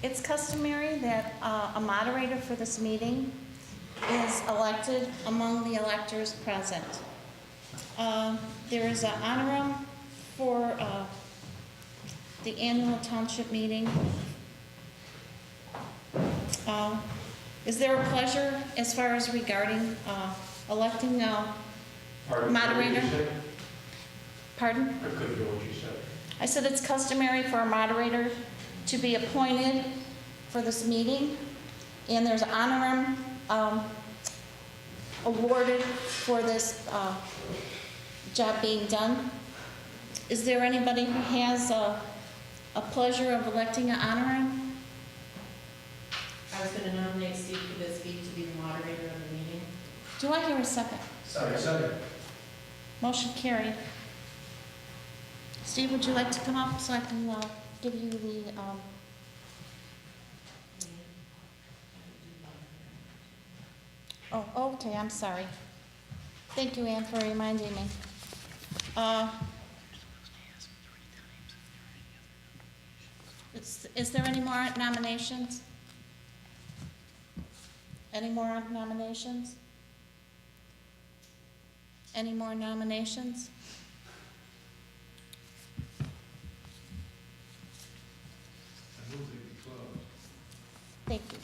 It's customary that a moderator for this meeting is elected among the electors present. There is an honorum for the annual township meeting. Is there a pleasure as far as regarding electing a moderator? Pardon? I couldn't hear what you said. I said it's customary for a moderator to be appointed for this meeting, and there's an honorum awarded for this job being done. Is there anybody who has a pleasure of electing an honorum? I was going to nominate Steve Kubitsky to be the moderator of the meeting. Do I hear a second? Second. Motion carried. Steve, would you like to come up so I can give you the Oh, okay, I'm sorry. Thank you, Ann, for reminding me. Is there any more nominations? Any more nominations? Any more nominations? I move they be closed. Thank you.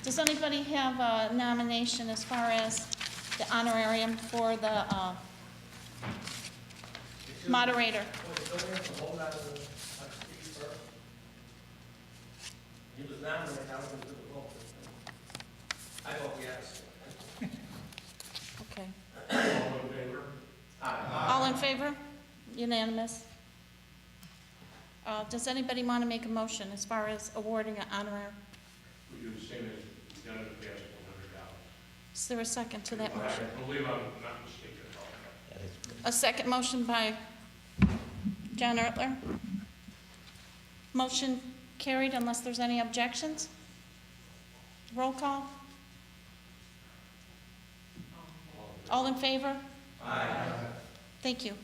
Does anybody have a nomination as far as the honorarium for the moderator? He was nominated, I was going to do the vote. I vote yes. Okay. All in favor? All in favor? Unanimous. Does anybody want to make a motion as far as awarding an honorarium? We do the same as we've done in the past, $100. Is there a second to that motion? I believe I'm not mistaken at all. A second motion by John Ertler. Motion carried unless there's any objections. Roll call. All in favor? Aye. Thank you.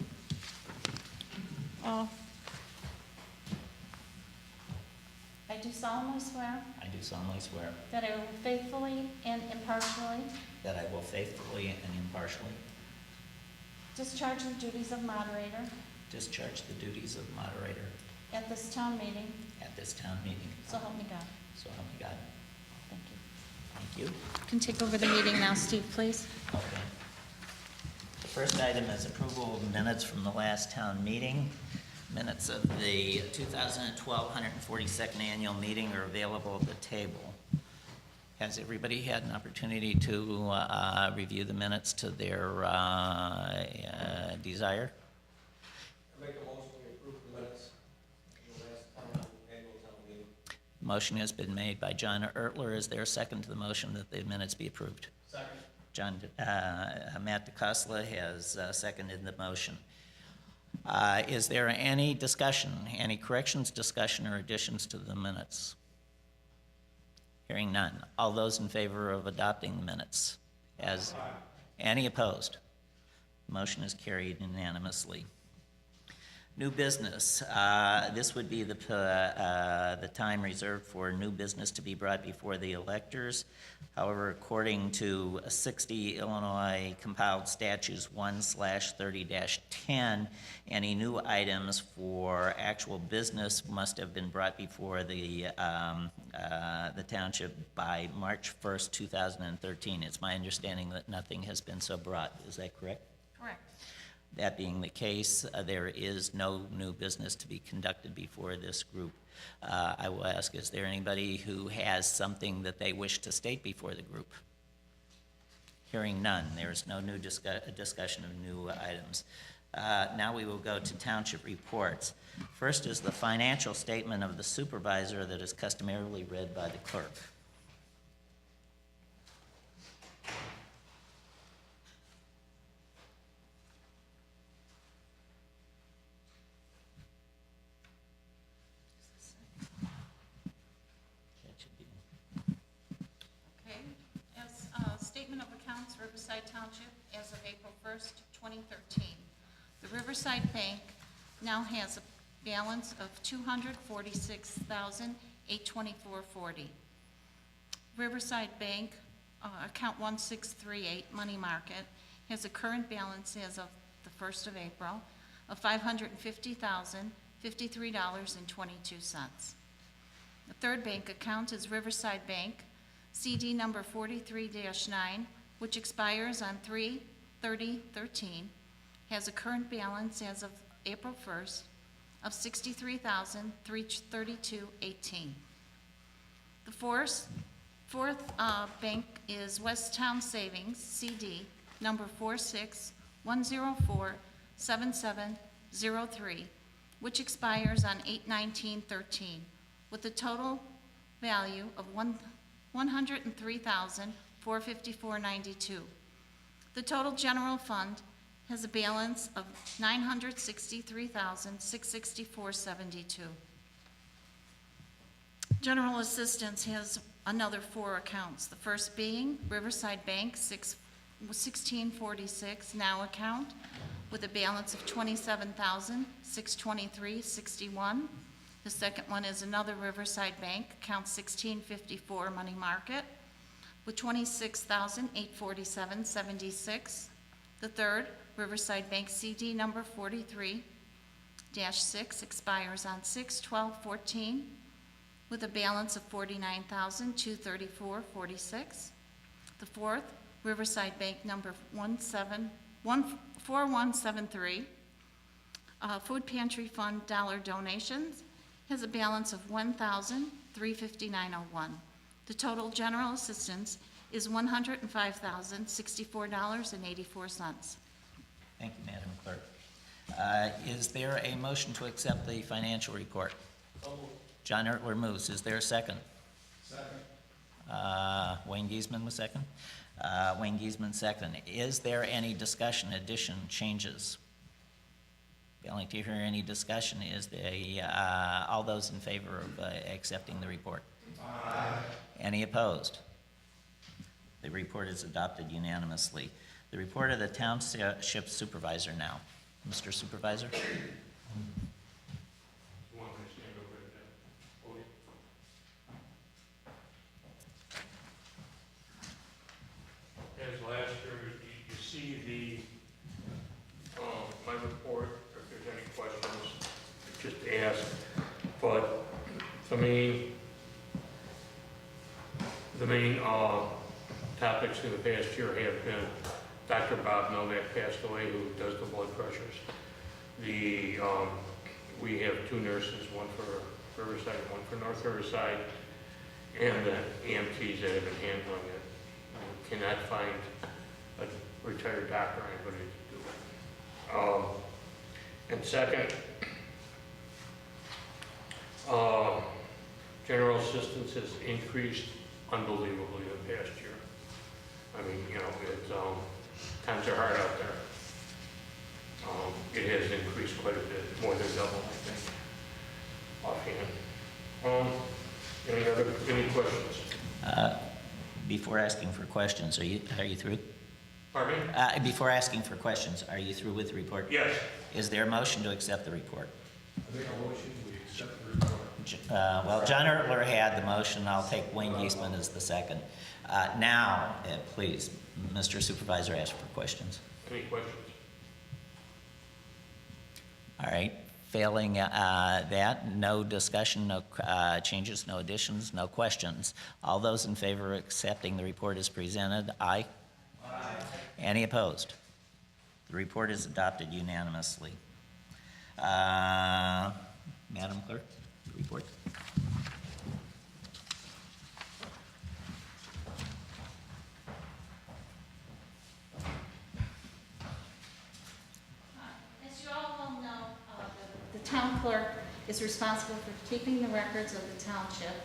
I do solemnly swear I do solemnly swear that I will faithfully and impartially that I will faithfully and impartially discharge the duties of moderator discharge the duties of moderator at this town meeting, at this town meeting. so help me God. So help me God. Thank you. Thank you. You can take over the meeting now, Steve, please. Okay. The first item is approval of minutes from the last town meeting. Minutes of the 2012 142nd annual meeting are available at the table. Has everybody had an opportunity to review the minutes to their desire? I make a motion to approve the minutes of the last annual town meeting. Motion has been made by John Ertler. Is there a second to the motion that the minutes be approved? Second. Matt DeCosla has seconded the motion. Is there any discussion, any corrections, discussion, or additions to the minutes? Hearing none. All those in favor of adopting the minutes? Any opposed? Motion is carried unanimously. New business. This would be the time reserved for new business to be brought before the electors. However, according to 60 Illinois compiled statutes 1/30-10, any new items for actual business must have been brought before the township by March 1st, 2013. It's my understanding that nothing has been so brought. Is that correct? Correct. That being the case, there is no new business to be conducted before this group. I will ask, is there anybody who has something that they wish to state before the group? Hearing none, there is no new discussion of new items. Now we will go to township reports. First is the financial statement of the supervisor that is customarily read by the clerk. Okay, as statement of accounts, Riverside Township, as of April 1st, 2013. The Riverside Bank now has a balance of $246,824.40. Riverside Bank, account 1638, money market, has a current balance as of the 1st of April of $550,053.22. The third bank account is Riverside Bank, CD number 43-9, which expires on 3/30/13, has a current balance as of April 1st of $63,332.18. The fourth bank is Westtown Savings, CD number 46-104-7703, which expires on 8/19/13, with a total value of $103,454.92. The total general fund has a balance of $963,664.72. General assistance has another 4 accounts. The first being Riverside Bank 1646 now account with a balance of $27,623.61. The second one is another Riverside Bank, account 1654 money market, with $26,847.76. The third, Riverside Bank CD number 43-6, expires on 6/12/14, with a balance of $49,234.46. The fourth, Riverside Bank number 4173, Food Pantry Fund dollar donations, has a balance of $1,359.01. The total general assistance is $105,064.84. Thank you, Madam Clerk. Is there a motion to accept the financial report? John Ertler moves. Is there a second? Second. Wayne Giesman was second. Wayne Giesman second. Is there any discussion, addition, changes? Failing to hear any discussion, is all those in favor of accepting the report? Aye. Any opposed? The report is adopted unanimously. The report of the Township Supervisor now. Mr. Supervisor? You want me to stand over at that podium? As last year, you see my report, if there's any questions, just ask. But the main topics in the past year have been Dr. Bob Novak passed away, who does the blood pressures. We have 2 nurses, one for Riverside, one for North Riverside, and the EMTs that have been handling it. We cannot find a retired doctor or anybody to do it. And second, general assistance has increased unbelievably the past year. I mean, times are hard out there. It has increased quite a bit, more than double, I think, offhand. Any questions? Before asking for questions, are you through? Pardon me? Before asking for questions, are you through with the report? Yes. Is there a motion to accept the report? I make a motion, we accept the report. Well, John Ertler had the motion. I'll take Wayne Giesman as the second. Now, please, Mr. Supervisor, ask for questions. Any questions? All right. Failing that, no discussion, no changes, no additions, no questions. All those in favor of accepting the report as presented, aye? Aye. Any opposed? The report is adopted unanimously. Madam Clerk, the report. As you all well know, the town clerk is responsible for keeping the records of the township,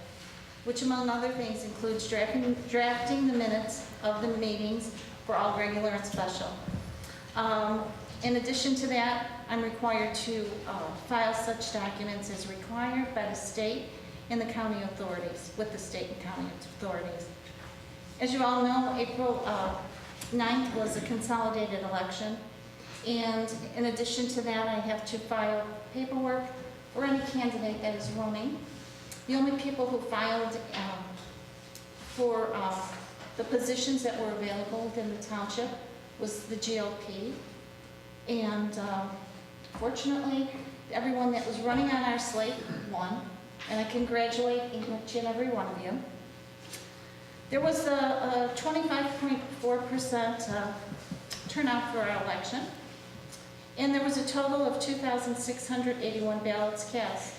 which among other things includes drafting the minutes of the meetings for all regular and special. In addition to that, I'm required to file such documents as required by the state and the county authorities, with the state and county authorities. As you all know, April 9th was a consolidated election, And in addition to that, I have to file paperwork for any candidate that is running. The only people who filed for the positions that were available within the township was the GOP. And fortunately, everyone that was running on our slate won, and I congratulate each and every one of you. There was a 25.4% turnout for our election, and there was a total of 2,681 ballots cast.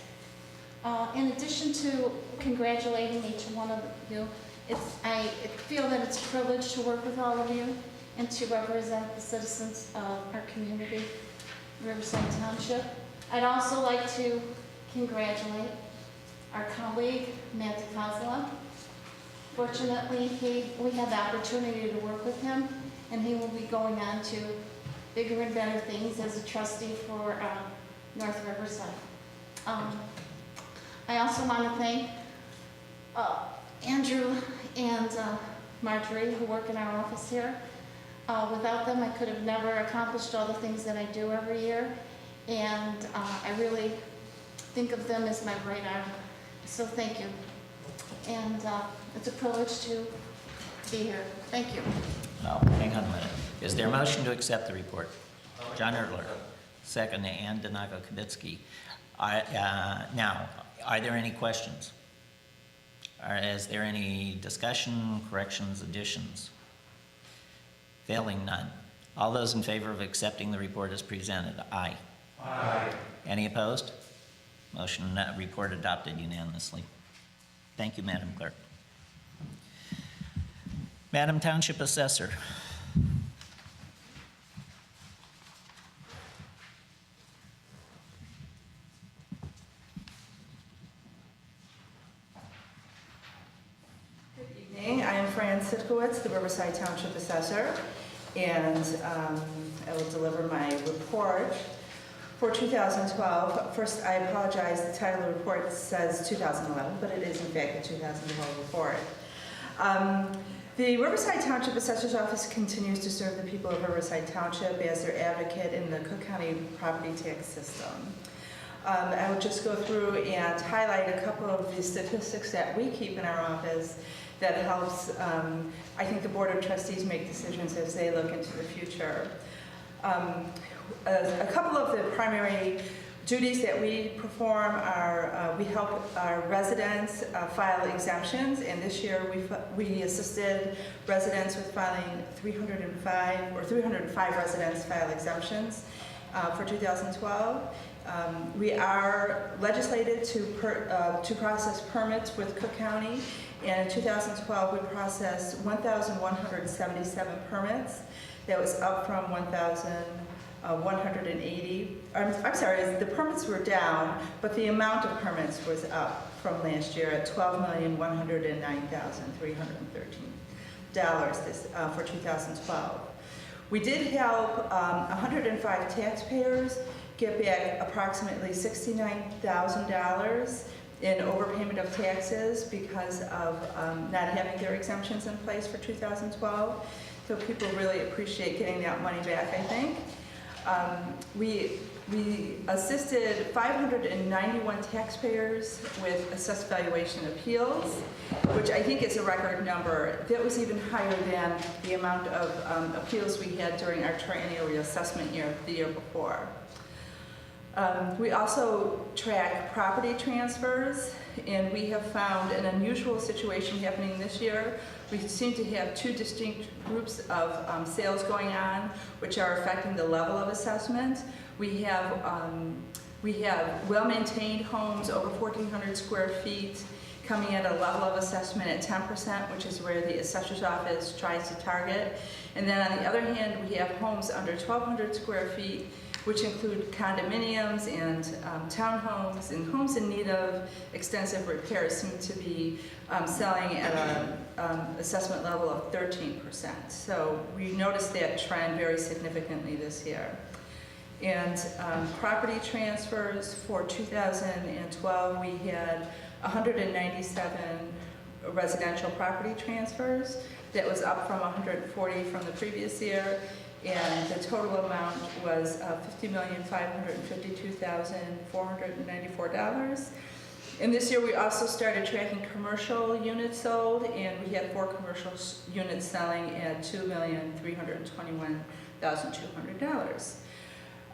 In addition to congratulating each one of you, I feel that it's a privilege to work with all of you and to represent the citizens of our community, Riverside Township. I'd also like to congratulate our colleague, Matt DeCosla. Fortunately, we had the opportunity to work with him, and he will be going on to bigger and better things as a trustee for North Riverside. I also want to thank Andrew and Marjorie, who work in our office here. Without them, I could have never accomplished all the things that I do every year, and I really think of them as my right arm. So thank you. And it's a privilege to be here. Thank you. Oh, hang on a minute. Is there a motion to accept the report? John Erdler, second, Ann Donago-Kibitsky. Now, are there any questions? Or is there any discussion, corrections, additions? Failing none. All those in favor of accepting the report as presented, aye. Aye. Any opposed? Motion report adopted unanimously. Thank you, Madam Clerk. Madam Township Assessor. Good evening. I am Fran Sitkowitz, the Riverside Township Assessor, and I will deliver my report for 2012. First, I apologize, the title of the report says 2011, but it is in fact the 2012 report. The Riverside Township Assessor's Office continues to serve the people of Riverside Township as their advocate in the Cook County property tax system. I will just go through and highlight a couple of the statistics that we keep in our office that helps, I think, the Board of Trustees make decisions as they look into the future. A couple of the primary duties that we perform are we help our residents file exemptions, and this year we assisted residents with filing 305 residents file exemptions for 2012. We are legislated to process permits with Cook County, and in 2012 we processed 1,177 permits. That was up from 1,180. I'm sorry, the permits were down, but the amount of permits was up from last year at $12,109,313 for 2012. We did help 105 taxpayers get back approximately $69,000 in overpayment of taxes because of not having their exemptions in place for 2012. So people really appreciate getting that money back, I think. We assisted 591 taxpayers with assessed valuation appeals, which I think is a record number. That was even higher than the amount of appeals we had during our triennial reassessment year, the year before. We also track property transfers, and we have found an unusual situation happening this year. We seem to have two distinct groups of sales going on, which are affecting the level of assessment. We have well-maintained homes over 1,400 square feet coming at a level of assessment at 10%, which is where the assessor's office tries to target. And then on the other hand, we have homes under 1,200 square feet, which include condominiums and townhomes, and homes in need of extensive repairs seem to be selling at an assessment level of 13%. So we noticed that trend very significantly this year. And property transfers for 2012, we had 197 residential property transfers. That was up from 140 from the previous year, and the total amount was $50,552,494. And this year, we also started tracking commercial units sold, and we had 4 commercial units selling at $2,321,200.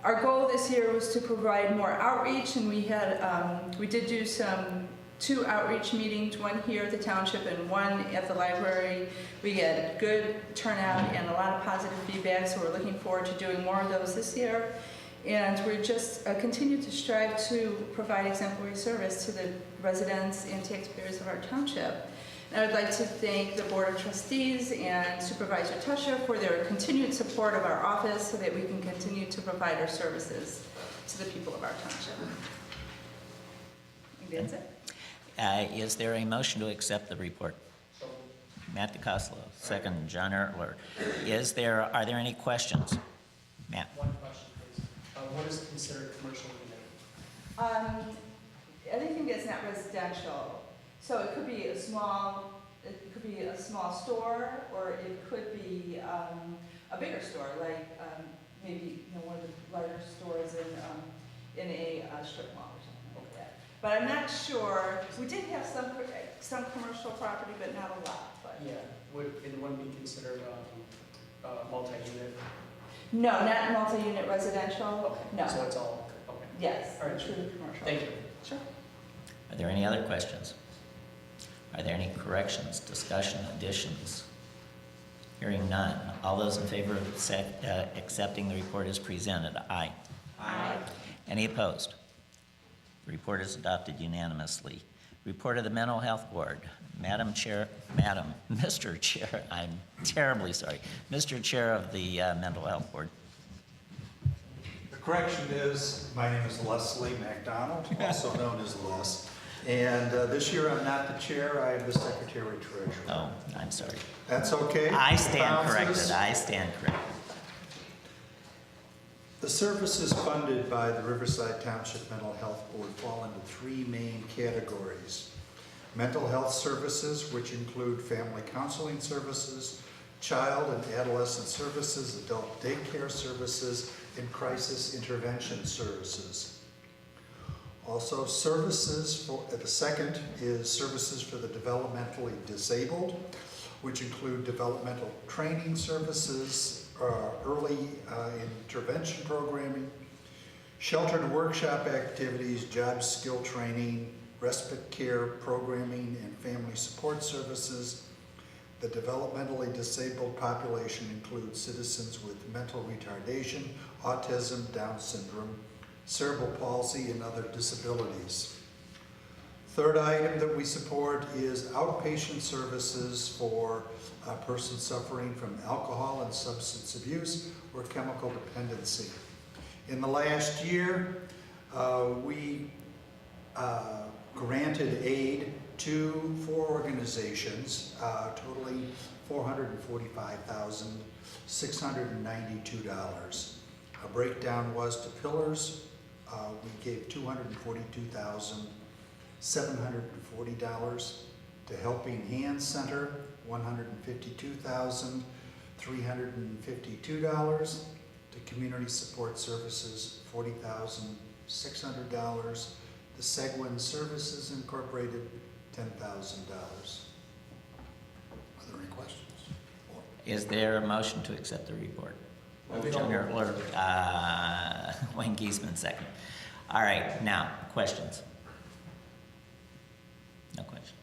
Our goal this year was to provide more outreach, and we did do 2 outreach meetings, one here at the township and one at the library. We had good turnout and a lot of positive feedback, so we're looking forward to doing more of those this year. And we just continue to strive to provide exemplary service to the residents and taxpayers of our township. And I would like to thank the Board of Trustees and Supervisor Tusha for their continued support of our office so that we can continue to provide our services to the people of our township. I think that's it. Is there a motion to accept the report? Matt DeCoslo, second John Ertler. Are there any questions? Matt? One question, please. What is considered commercial unit? Anything that's not residential. So it could be a small store, or it could be a bigger store, like maybe one of the larger stores in a strip mall or something like that. But I'm not sure. We did have some commercial property, but not a lot. But Yeah, would one be considered multi-unit? no, not multi-unit residential. Okay. No. So it's all, okay. Yes, All right, true commercial. Thank you. Sure. Are there any other questions? Are there any corrections, discussion, additions? Hearing none. All those in favor of accepting the report as presented, aye. Aye. Any opposed? The report is adopted unanimously. Report of the Mental Health Board. Mr. Chair, I'm terribly sorry. Mr. Chair of the Mental Health Board. The correction is, my name is Leslie MacDonald, also known as Les. And this year I'm not the chair, I am the secretary treasurer. Oh, I'm sorry. That's okay. I stand Bounces. corrected. The services funded by the Riverside Township Mental Health Board fall into 3 main categories. Mental health services, which include family counseling services, child and adolescent services, adult daycare services, and crisis intervention services. Also, the second is services for the developmentally disabled, which include developmental training services, early intervention programming, sheltered workshop activities, job skill training, respite care programming, and family support services. The developmentally disabled population includes citizens with mental retardation, autism, Down syndrome, cerebral palsy, and other disabilities. Third item that we support is outpatient services for a person suffering from alcohol and substance abuse or chemical dependency. In the last year, we granted aid to 4 organizations totaling $445,692. A breakdown was to Pillars. We gave $242,740. To Helping Hands Center, $152,352. To Community Support Services, $40,600. The Seguin Services Incorporated, $10,000. Are there any questions? Is there a motion to accept the report? John Ertler, Wayne Giesman, second. All right, now, questions? No questions.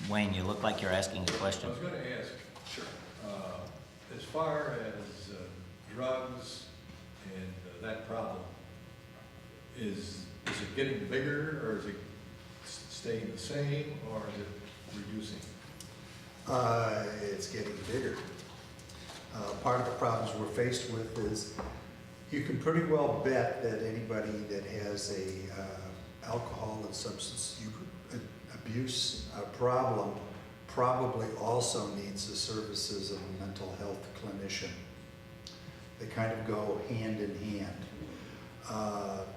Wayne, you look like you're asking a question. I was going to ask, as far as drugs and that problem, is it getting bigger, or is it staying the same, or is it reducing? It's getting bigger. Part of the problems we're faced with is you can pretty well bet that anybody that has a alcohol and substance abuse problem probably also needs the services of a mental health clinician. They kind of go hand in hand.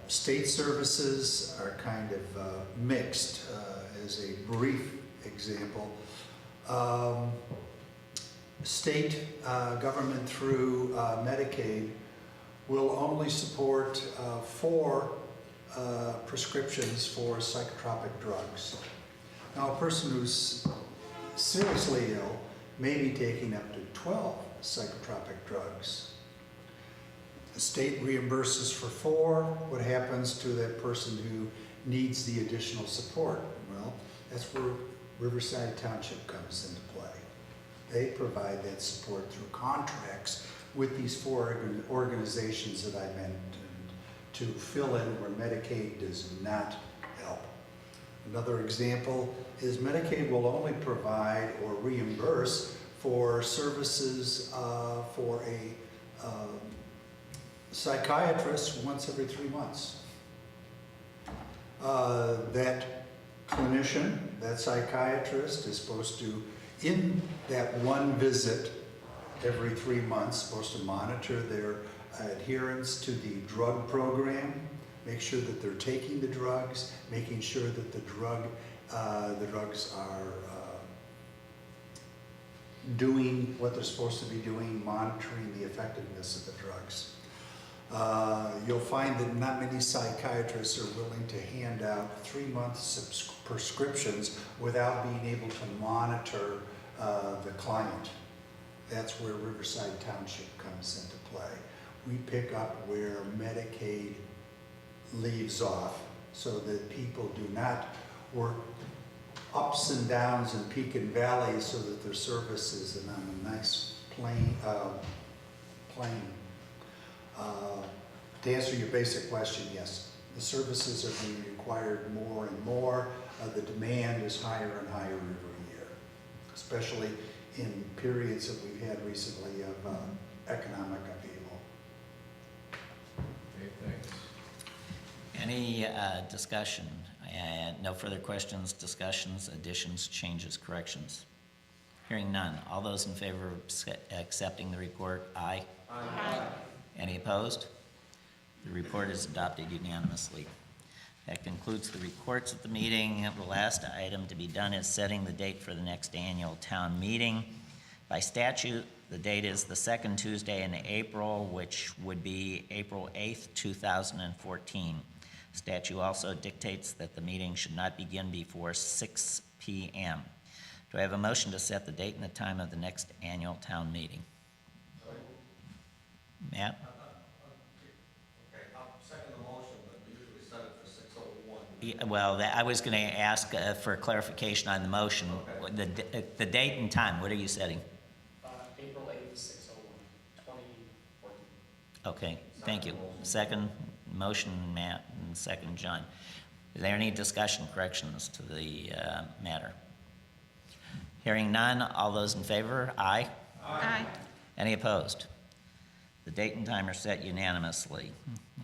State services are kind of mixed. As a brief example, state government through Medicaid will only support 4 prescriptions for psychotropic drugs. Now, a person who's seriously ill may be taking up to 12 psychotropic drugs. The state reimburses for 4. What happens to that person who needs the additional support? Well, that's where Riverside Township comes into play. They provide that support through contracts with these 4 organizations that I mentioned to fill in where Medicaid does not help. Another example is Medicaid will only provide or reimburse for services for a psychiatrist once every 3 months. That clinician, that psychiatrist is supposed to, in that one visit every 3 months, supposed to monitor their adherence to the drug program, make sure that they're taking the drugs, making sure that the drugs are doing what they're supposed to be doing, monitoring the effectiveness of the drugs. You'll find that not many psychiatrists are willing to hand out 3-month prescriptions without being able to monitor the client. That's where Riverside Township comes into play. We pick up where Medicaid leaves off so that people do not work ups and downs and peak and valleys so that their service is on a nice plane. To answer your basic question, yes, the services are being required more and more. The demand is higher and higher every year, especially in periods that we've had recently of economic upheaval. Okay, thanks. Any discussion? No further questions, discussions, additions, changes, corrections? Hearing none. All those in favor of accepting the report, aye. Aye. Any opposed? The report is adopted unanimously. That concludes the reports of the meeting. The last item to be done is setting the date for the next annual town meeting. By statute, the date is the second Tuesday in April, which would be April 8th, 2014. Statute also dictates that the meeting should not begin before 6 p.m. Do I have a motion to set the date and the time of the next annual town meeting? Matt? Okay, I'll second the motion, but we usually set it for 6:01. Yeah, well, I was going to ask for clarification on the motion. Okay. The date and time, what are you setting? April 8th, 6/01, 2014. Okay, thank you. Second motion, Matt, and second, John. Is there any discussion, corrections to the matter? Hearing none, all those in favor, aye. Aye. Any opposed? The date and time are set unanimously.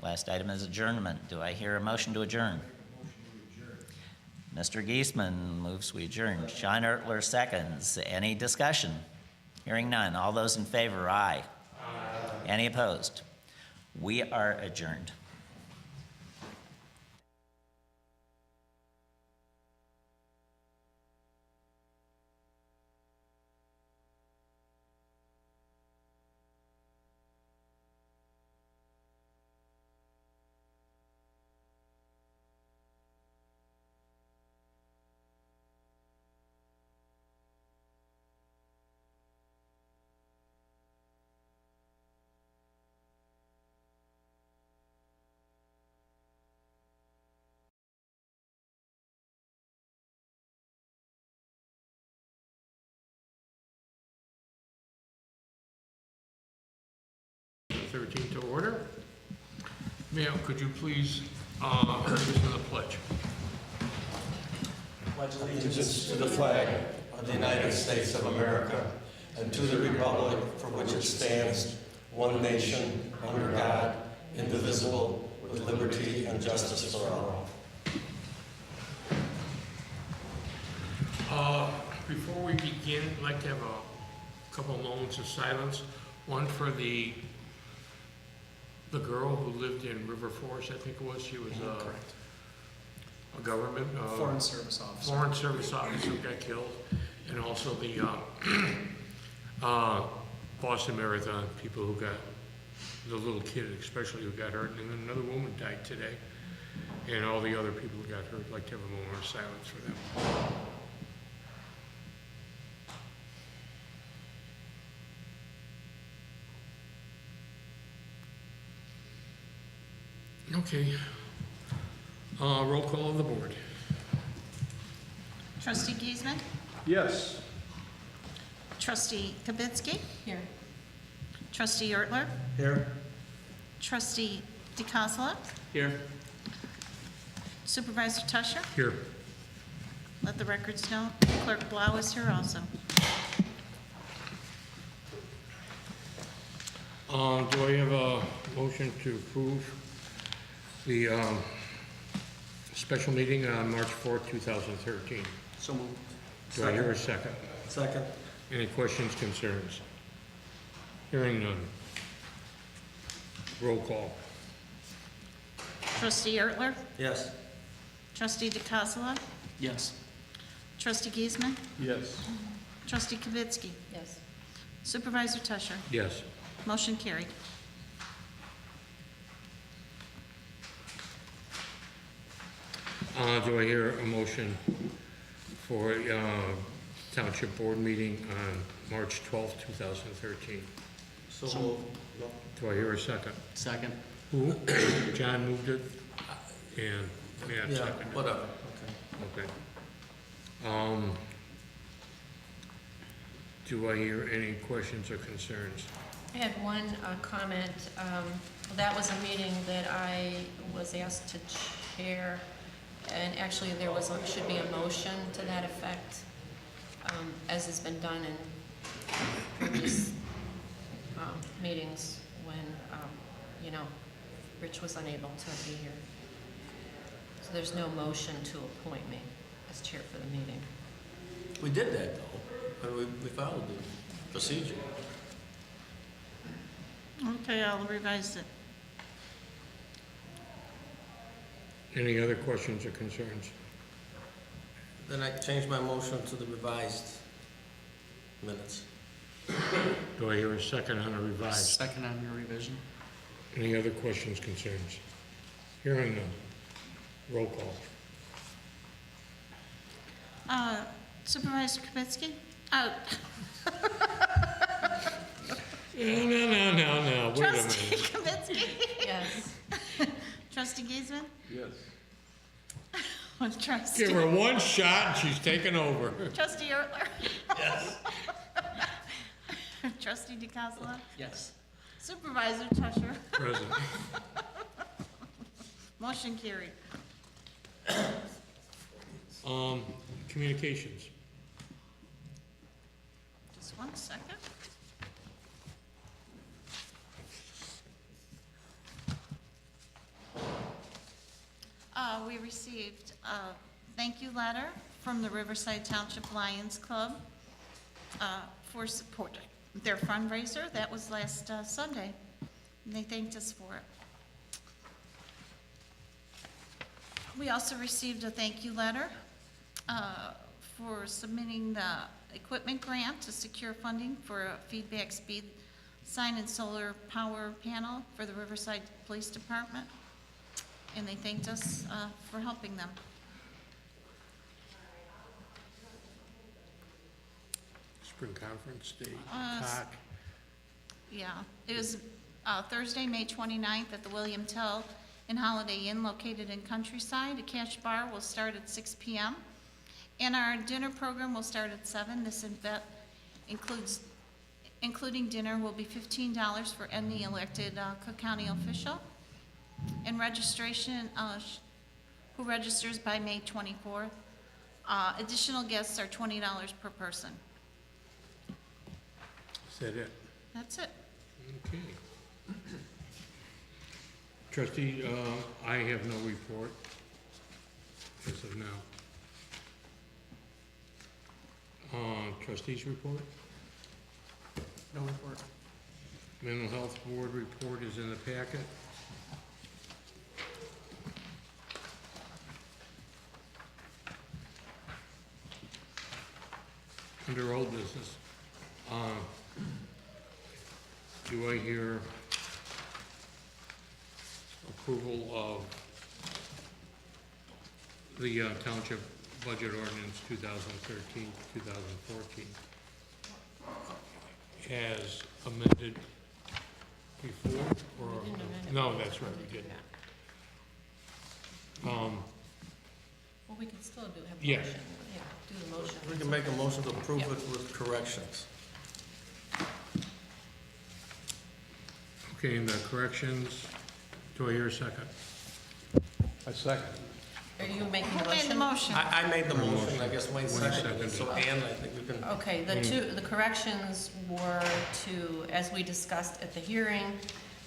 Last item is adjournment. Do I hear a motion to adjourn? Mr. Giesman moves we adjourn. John Ertler seconds. Any discussion? Hearing none. All those in favor, aye. Aye. Any opposed? We are adjourned. To order. Ma'am, could you please lead us to the pledge? Pledge Allegiance to the flag of the United States of America and to the republic for which it stands, one nation, under God, indivisible, with liberty and justice for all. Before we begin, I'd like to have a couple moments of silence. One for the girl who lived in River Forest, I think it was. She was a government Foreign Service Officer. Foreign Service officer who got killed, and also the Boston Marathon, people who got, the little kid especially who got hurt, and then another woman died today. And all the other people who got hurt, I'd like to have a moment of silence for them. Okay. Roll call of the board. Trustee Giesman? Yes. Trustee Kibitsky? Here. Trustee Ertler? Here. Trustee DeCassola? Here. Supervisor Tusher? Here. Let the records know. Clerk Blau is here also. Do I have a motion to approve the special meeting on March 4th, 2013? So moved. Do I hear a second? Second. Any questions, concerns? Hearing none. Roll call. Trustee Ertler? Yes. Trustee DeCassola? Yes. Trustee Giesman? Yes. Trustee Kibitsky? Yes. Supervisor Tusher? Yes. Motion carried. Do I hear a motion for Township Board meeting on March 12th, 2013? So moved. Do I hear a second? Second. Who? John moved it, and Matt Yeah, seconded it. whatever. Okay. Okay. Do I hear any questions or concerns? I had one comment. That was a meeting that I was asked to chair, and actually there was, should be a motion to that effect, as has been done in previous meetings when, you know, Rich was unable to be here. So there's no motion to appoint me as chair for the meeting. We did that though, and we followed the procedure. Okay, I'll revise it. Any other questions or concerns? Then I changed my motion to the revised minutes. Do I hear a second on a revised? Second on your revision. Any other questions, concerns? Hearing none. Roll call. Supervisor Kibitsky? No. Wait a Trustee minute. Kibitsky? Yes. Trustee Giesman? Yes. Trustee. Give her one shot and she's taking over. Trustee Ertler? Yes. Trustee DeCassola? Yes. Supervisor Tusher? Present. Motion carried. Communications. Just one second. We received a thank you letter from the Riverside Township Lions Club for support their fundraiser. That was last Sunday, and they thanked us for it. We also received a thank you letter for submitting the equipment grant to secure funding for a feedback speed sign and solar power panel for the Riverside Police Department. And they thanked us for helping them. Spring Conference Day, Uh, TAC. Yeah, it was Thursday, May 29th at the William Tell and Holiday Inn located in Countryside. A cash bar will start at 6 p.m. And our dinner program will start at 7. This event including dinner, will be $15 for any elected Cook County official. And registration, who registers by May 24th. Additional guests are $20 per person. Is that it? That's it. Okay. Trustee, I have no report as of now. Trustees report? No report. Mental Health Board report is in the packet. Under old business, do I hear approval of the Township Budget Ordinance 2013, 2014 as amended before, or? We didn't amend it. No, that's right, we did. Well, we can still have a Yeah. motion, yeah, do the motion. We can make a motion to approve Yeah. it with corrections. Okay, and the corrections, do I hear a second? A second. Are you making the Who made the motion? motion? I made the motion, I guess Wayne Wayne seconded it, so seconded Ann, I think we can, Okay, the corrections were to, as we discussed at the hearing,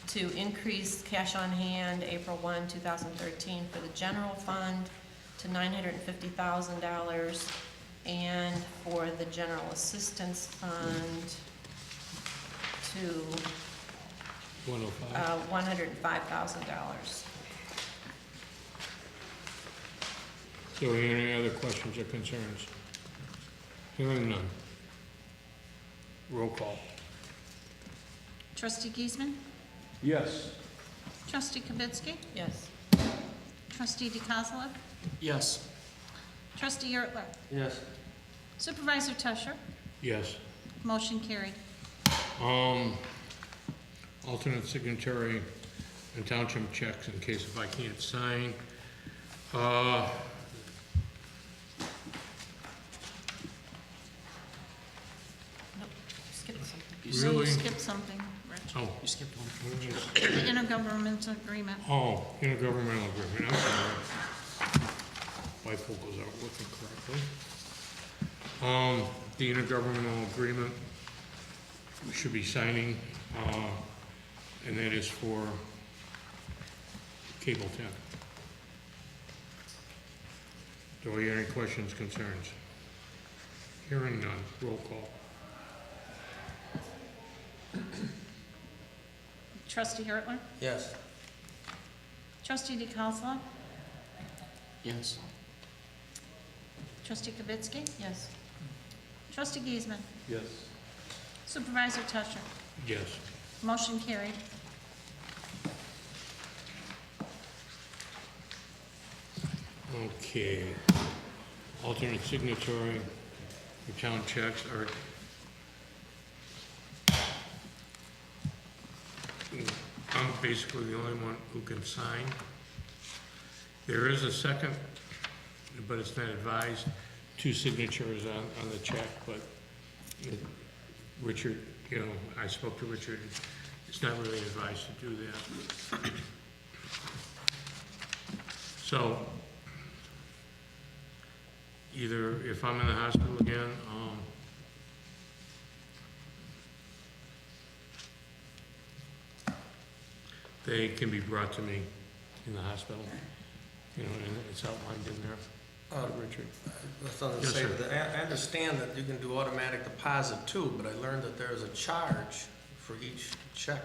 to increase cash on hand April 1, 2013 for the general fund to $950,000, and for the general assistance fund to 105? $105,000. So are there any other questions or concerns? Hearing none. Roll call. Trustee Giesman? Yes. Trustee Kibitsky? Yes. Trustee DeCossola? Yes. Trustee Ertler? yes. Supervisor Tusher? Yes. Motion carried. Alternate signatory and township checks in case if I can't sign. Nope, skipped something. You Really? skipped something, Rich. Oh, You skipped one. what is this? The intergovernmental agreement. Oh, intergovernmental agreement, I'm sorry. Bifocals aren't working correctly. The intergovernmental agreement we should be signing, and that is for Cable 10. Do I hear any questions, concerns? Hearing none, roll call. Trustee Ertler? Yes. Trustee DeCossola? Yes. Trustee Kibitsky? Yes. Trustee Giesman? Yes. Supervisor Tusher? Yes. Motion carried. Okay. Alternate signatory for town checks are I'm basically the only one who can sign. There is a second, but it's not advised, 2 signatures on the check, but Richard, I spoke to Richard, it's not really advised to do that. So, either if I'm in the hospital again, they can be brought to me in the hospital, and it's outlined in there, Richard. That's what I was Yes, saying, sir. I understand that you can do automatic deposit too, but I learned that there is a charge for each check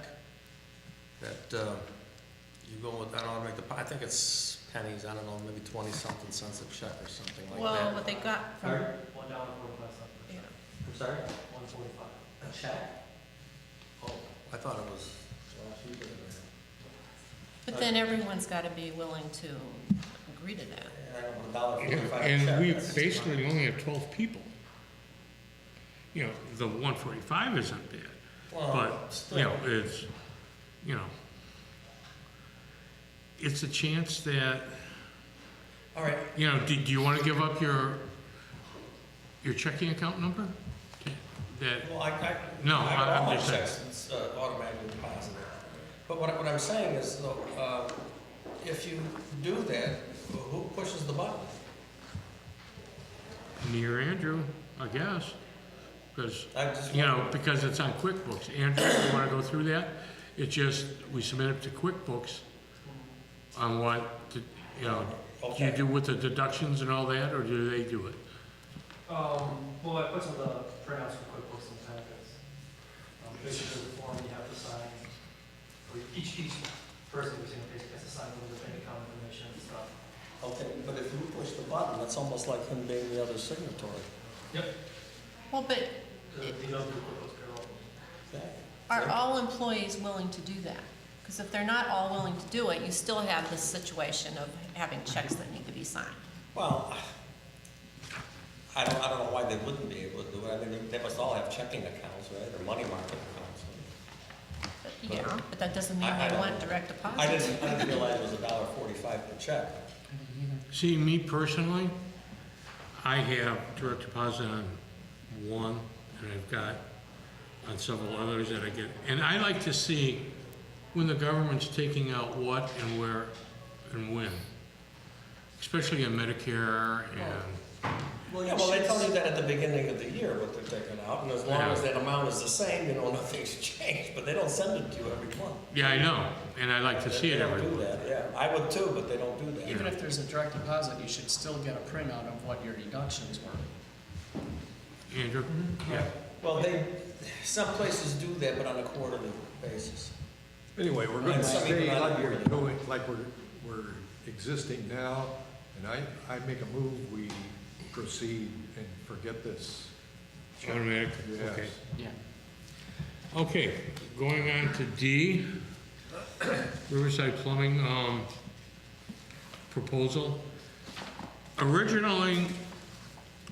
that you go with an automatic deposit. I think it's pennies, I don't know, maybe 20-something cents a check or something like Well, that. what they got from, $1.45. yeah. I'm sorry? 145. A check? Oh, I thought it was, well, she did it. But then everyone's got to be willing to agree to that. Yeah, I know, $1.45 a And check, we that's basically only have 12 people. The 145 isn't bad, Well, but, still. it's, it's a chance that, All right, do you want to give up your checking account number? That, well, No, I got I'm all my just saying. checks, it's automatically deposited. But what I'm saying is, though, if you do that, who pushes the button? near Andrew, I guess, because, I just because it's on QuickBooks. Andrew, you want to go through that? It's just, we submit it to QuickBooks on what, do you Okay. do with the deductions and all that, or do they do it? Well, I put some of the printouts for QuickBooks and packets. Basically, the form you have to sign, or each person who's basically has to sign with the bank account information and stuff. Okay, but if you push the button, that's almost like him being the other signatory. Yep. Well, but, Because you don't do QuickBooks payroll. Okay. Are all employees willing to do that? Because if they're not all willing to do it, you still have this situation of having checks that need to be signed. Well, I don't know why they wouldn't be able to do it. I mean, they must all have checking accounts, right, or money market accounts. But, yeah, but that doesn't mean I they don't want know. direct deposit. I didn't realize it was $1.45 per check. See, me personally, I have direct deposit on one, and I've got on several others that I get. And I like to see when the government's taking out what and where and when, especially on Medicare and, Well, they tell you that at the beginning of the year, what they're taking out, and as long as that amount is the same, you know, nothing's changed, but they don't send it to you every month. yeah, I know, and I like to see it every They don't do month. that, yeah. I would too, but they don't do that. Even if there's a direct deposit, you should still get a printout of what your deductions were. Andrew? Yeah. Well, some places do that, but on a quarterly basis. Anyway, we're going And to some even stay on like a we're yearly. doing, like we're existing now, and I make a move, we proceed and forget this. Automatic, Yes. okay. Yeah. Okay, going on to D, Riverside Plumbing, proposal. Originally,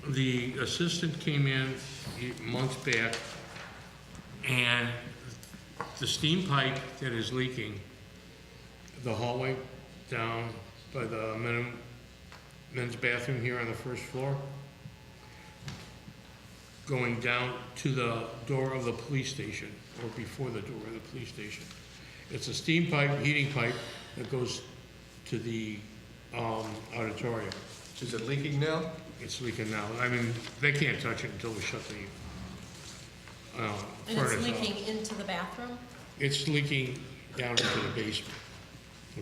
the assistant came in months back, and the steam pipe that is leaking, the hallway down by the men's bathroom here on the first floor, going down to the door of the police station, or before the door of the police station. It's a steam pipe, heating pipe, that goes to the auditorium. Is it leaking now? It's leaking now. I mean, they can't touch it until we shut the And furnace it's off. leaking into the bathroom? It's leaking down into the basement,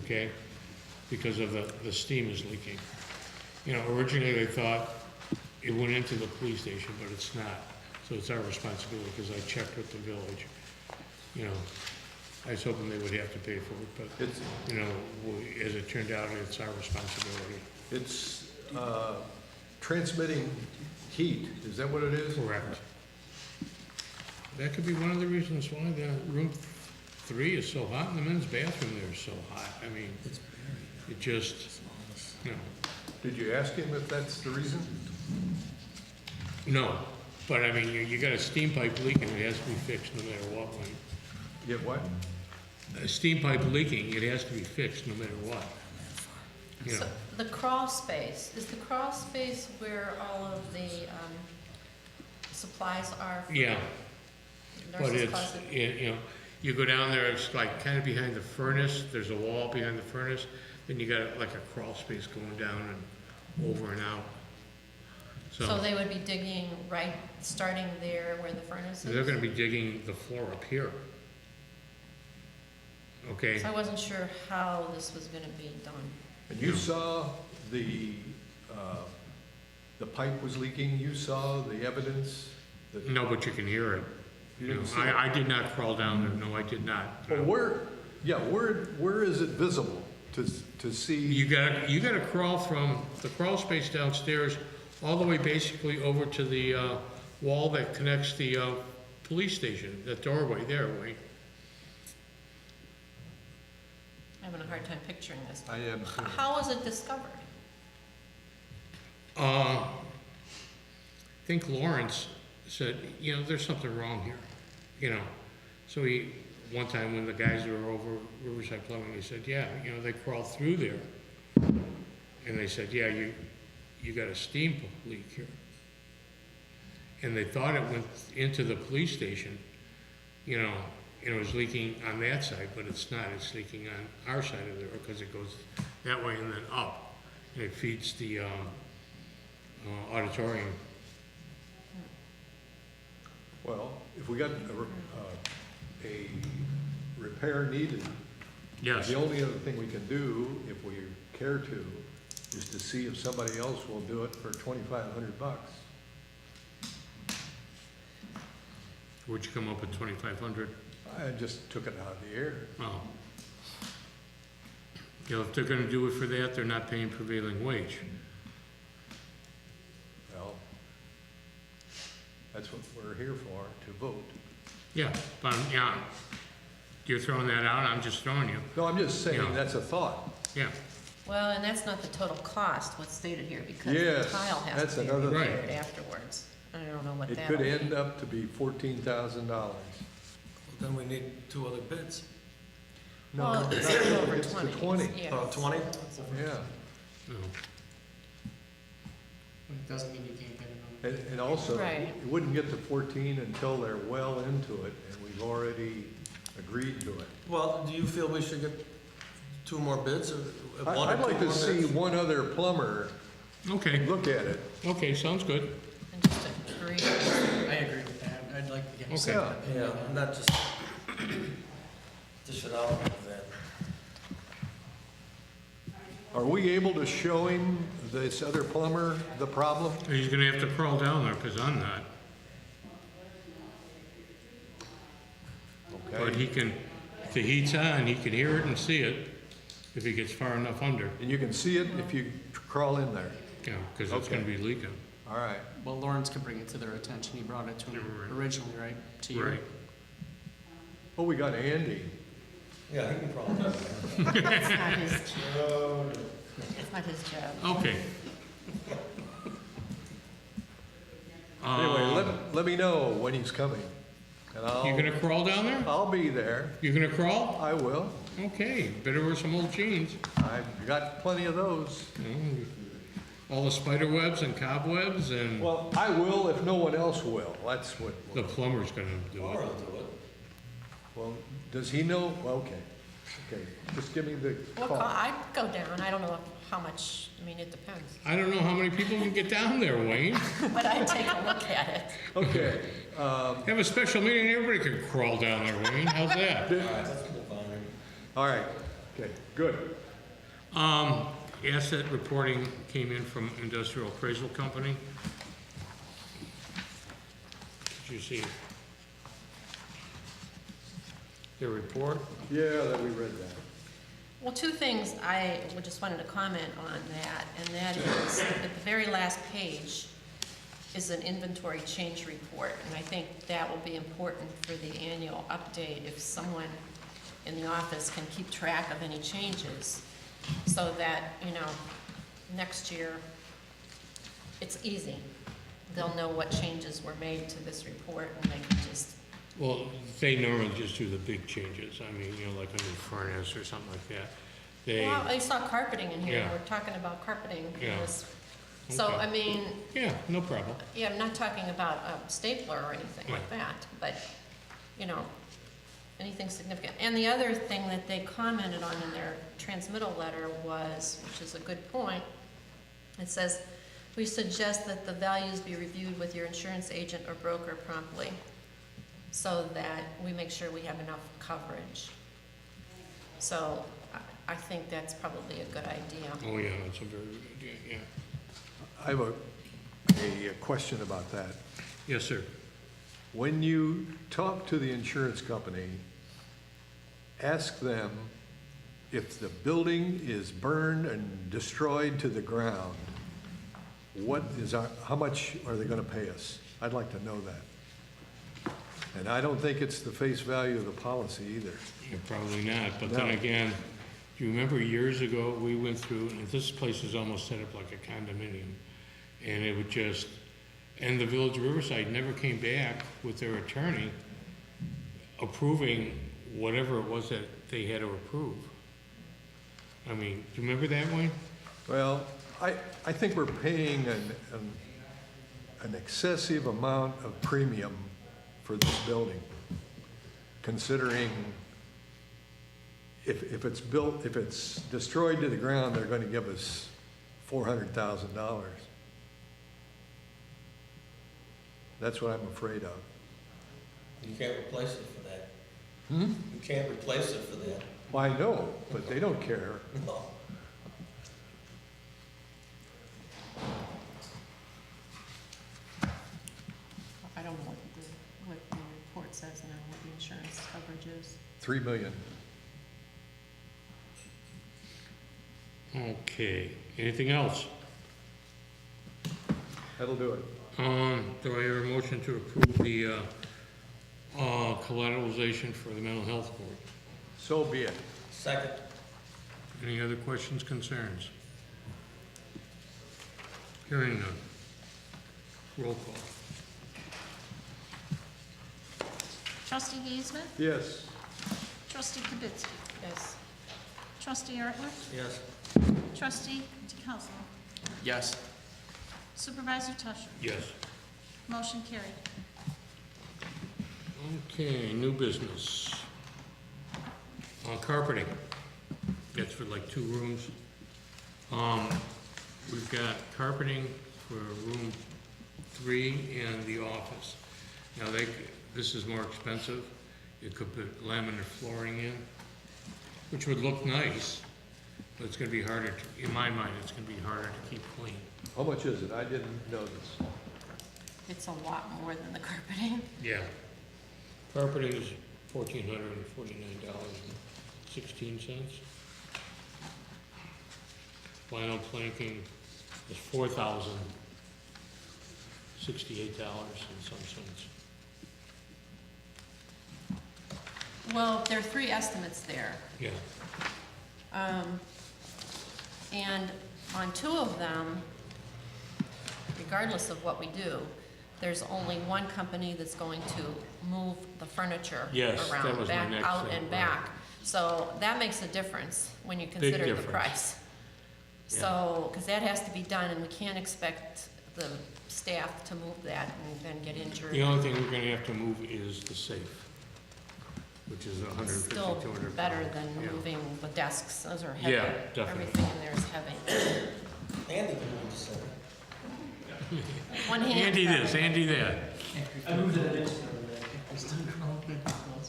okay? Because of the steam is leaking. You know, originally they thought it went into the police station, but it's not. So it's our responsibility, because I checked with the village. You know, I was hoping they would have to pay for it, but, It's, you know, as it turned out, it's our responsibility. it's transmitting heat, is that what it is? Correct. That could be one of the reasons why the room 3 is so hot, and the men's bathroom there is so hot. I mean, it just, you know. Did you ask him if that's the reason? No, but I mean, you got a steam pipe leaking, it has to be fixed no matter what. Yeah, what? A steam pipe leaking, it has to be fixed no matter what. You know, So the crawl space, is the crawl space where all of the supplies are? For yeah, the but nurse's it's, closet? you know, you go down there, it's like kind of behind the furnace, there's a wall behind the furnace, then you got like a crawl space going down and over and out. So they would be digging right, starting there where the furnace is? They're gonna be digging the floor up here. Okay, So I wasn't sure how this was gonna be done. And you saw the pipe was leaking, you saw the evidence that? no, but you can hear it. You You know, didn't see it? I did not crawl down there, no, I did not. Well, where is it visible to see? You gotta crawl from the crawl space downstairs all the way basically over to the wall that connects the police station, that doorway there, Wayne. I'm having a hard time picturing this. I am too. How was it discovered? I think Lawrence said, you know, there's something wrong here, you know. So one time when the guys were over Riverside Plumbing, he said, yeah, you know, they crawled through there. And they said, yeah, you got a steam leak here. And they thought it went into the police station, you know, and it was leaking on that side, but it's not. It's leaking on our side of the road because it goes that way and then up. And it feeds the auditorium. Well, if we got a repair needed, Yes. the only other thing we can do, if we care to, is to see if somebody else will do it for $2,500. Where'd you come up with 2,500? I just took it out of the air. Oh. You know, if they're gonna do it for that, they're not paying prevailing wage. Well, that's what we're here for, to vote. Yeah, but, yeah, you're throwing that out, I'm just throwing you. No, I'm just saying, Yeah. that's a thought. Yeah, Well, and that's not the total cost, what's stated here, because Yes, the tile has that's to be another thing. repaired afterwards. I don't know what It that could will end be. up to be $14,000. Then we need 2 other bids. No, Well, not it's really. over It's the 20. 20. Yeah. Oh, 20? Yeah, no. It doesn't mean you can't get another. and also, Right. it wouldn't get to 14 until they're well into it, and we've already agreed to it. Well, do you feel we should get 2 more bids or one or I'd 2 like to more see bids? one other plumber Okay, look at it. okay, sounds good. And just agree. I agree with that. I'd like to get a Okay. second Yeah, opinion. on it. not just dish it out like that. Are we able to show him, this other plumber, the problem? He's gonna have to crawl down there, because I'm not. But Okay, he can, if the heat's on, he can hear it and see it, if he gets far enough under, and you can see it if you crawl in there. yeah, because it's gonna be leaking. All right. Well, Lawrence could bring it to their attention. He brought it to them Right. originally, right? To you. Right. Oh, we got Andy. Yeah, he can probably do that. That's not his job. It's not his job. Okay. Anyway, let me know when he's coming, and You gonna crawl down there? I'll be there. You gonna crawl? I will. Okay, better wear some old jeans. I've got plenty of those. All the spider webs and cobwebs and Well, I will if no one else will. That's what, the plumber's gonna do Laura it. will do it. well, does he know? Well, okay. Okay, just give me the Well, call. I'd go down, I don't know how much, I mean, it depends. I don't know how many people can get down there, Wayne. But I'd take a look at it. Okay, Have a special meeting, everybody can crawl down there, Wayne. How's that? All right, let's move on. all right. Okay, good. Asset reporting came in from Industrial Appraisal Company. Did you see their report? Yeah, that we read that. Well, two things I just wanted to comment on that, and that is, at the very last page is an inventory change report, and I think that will be important for the annual update if someone in the office can keep track of any changes, so that, you know, next year, it's easy. They'll know what changes were made to this report, and they can just, Well, they normally just do the big changes. I mean, you know, like a new furnace or something like that. They, well, I saw carpeting in here, Yeah. we're talking about carpeting in Yeah. this. So, Okay. I mean, yeah, no problem. yeah, I'm not talking about a stapler or anything like that, but, you know, anything significant. And the other thing that they commented on in their transmittal letter was, which is a good point, it says, "We suggest that the values be reviewed with your insurance agent or broker promptly, so that we make sure we have enough coverage." So I think that's probably a good idea. Oh, yeah, that's a very good idea, yeah. I have a question about that. Yes, sir. When you talk to the insurance company, ask them if the building is burned and destroyed to the ground, how much are they gonna pay us? I'd like to know that. And I don't think it's the face value of the policy either. Yeah, probably not, but then No. again, do you remember years ago, we went through, and this place is almost set up like a condominium, and it would just, and the Village of Riverside never came back with their attorney approving whatever it was that they had to approve. I mean, do you remember that, Wayne? Well, I think we're paying an excessive amount of premium for this building, considering if it's built, if it's destroyed to the ground, they're gonna give us $400,000. That's what I'm afraid of. You can't replace it for that. Hmm? You can't replace it for that. Well, I know, but they don't care. No. I don't know what the report says now, what the insurance coverage is. 3 million. Okay, anything else? That'll do it. Do I hear a motion to approve the collateralization for the mental health board. So be it. Second. Any other questions, concerns? Hearing none. Roll call. Trustee Giesman? Yes. Trustee Kibitsky? Yes. Trustee Ertler? Yes. Trustee DeCoursey? Yes. Supervisor Tusher? Yes. Motion carried. Okay, new business. Carpeting. That's for like 2 rooms. We've got carpeting for room 3 and the office. Now this is more expensive. You could put laminate flooring in, which would look nice, but it's gonna be harder to, in my mind, it's gonna be harder to keep clean. How much is it? I didn't notice. It's a lot more than the carpeting. Yeah. Carpeting is $1,449.16. Vinyl planking is $4,068 and some cents. Well, there are 3 estimates there. Yeah, And on 2 of them, regardless of what we do, there's only one company that's going to move the furniture Yes, that around, was my back, next out thing, and right. back. So that makes a difference when you consider the difference. price. So, because that has to be done, and we can't expect the staff to move that and then get injured. the only thing we're gonna have to move is the safe, which is It's 150, still 200 better pounds. than Yeah. moving the desks, those are heavy. Yeah, definitely. Everything in there is heavy. Andy can move the center. One hand. Andy this, Andy that. I moved it an inch the other day.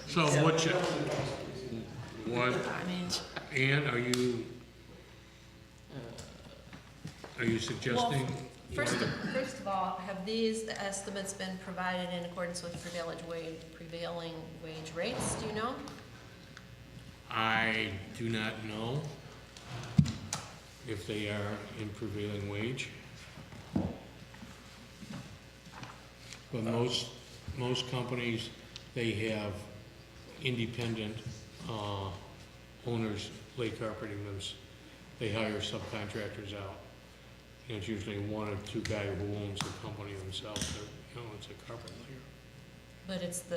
So what, what, I mean, Ann, are you suggesting? first of all, have these estimates been provided in accordance with prevailing wage rates, do you know? I do not know if they are in prevailing wage. But most companies, they have independent owners lay carpeting them. They hire subcontractors out. And it's usually 1 or 2 guys who owns the company themselves, that, it's a carpet layer. But it's the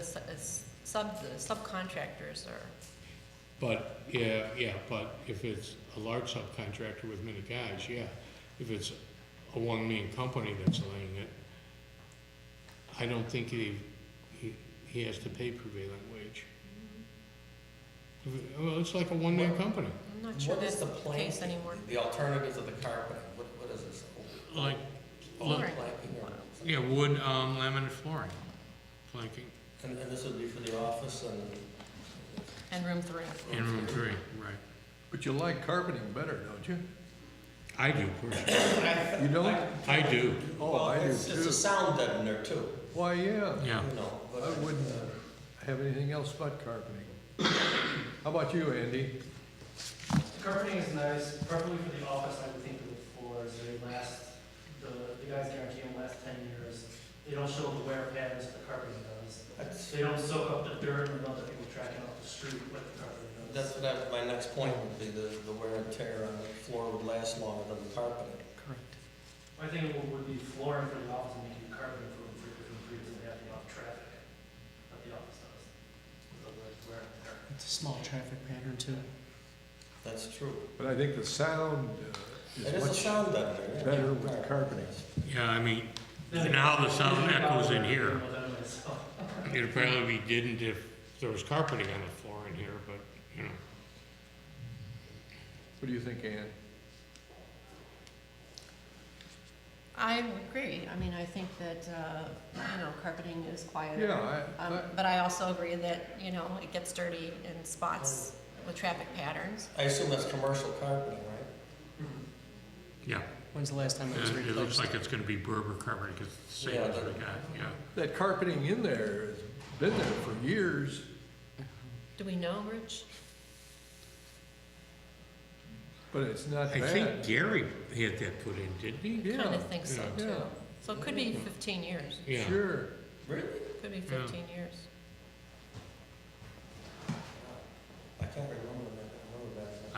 subcontractors are, But, but if it's a large subcontractor with many guys, yeah. If it's a one-man company that's laying it, I don't think he has to pay prevailing wage. Well, it's like a one-man company, I'm not sure What is that's the the case planking? anymore. The alternative to the carpeting, what is this? like, Flooring. Planking or- yeah, wood, laminate flooring, planking, And this would be for the office and. And room 3. in room 3, right. But you like carpeting better, don't you? I do personally, You don't? I do, Oh, I do It's a too. sound deadener too, Why, yeah. yeah. you know. but, I wouldn't have anything else but carpeting. How about you, Andy? The carpeting is nice, preferably for the office, I would think of the floors, they last, the guys guarantee them last 10 years. They don't show the wear patterns that the carpeting does. That's, They don't soak up the dirt and other people tracking off the street like the carpeting does. my next point would be the wear and tear on the floor would last longer than the carpeting. Correct. I think it would be flooring for the office and making carpeting for room 3 because they have the off traffic that the office does. The wear and tear. It's a small traffic pattern too. That's true. But I think the sound It is is a much sound deadener. yeah. better with the carpeting. Yeah, I mean, now the sound echoes in here. Well, anyway, so- It'd probably be didn't if there was carpeting on the floor in here, but, What do you think, Ann? I agree. I mean, I think that, carpeting is quieter. Yeah, But I also agree that, it gets dirty in spots with traffic patterns. I assume that's commercial carpeting, right? yeah. When's the last time it was It looks replaced? like it's gonna be Berber carpeting, because it's the same Yeah, as we but- got, yeah. that carpeting in there has been there for years. Do we know, Rich? But it's not I bad. think Gary had that put in, didn't he? Yeah, Kind of think so, yeah. too. Yeah. So it could be 15 years. Yeah. Sure. Really? Could be 15 years.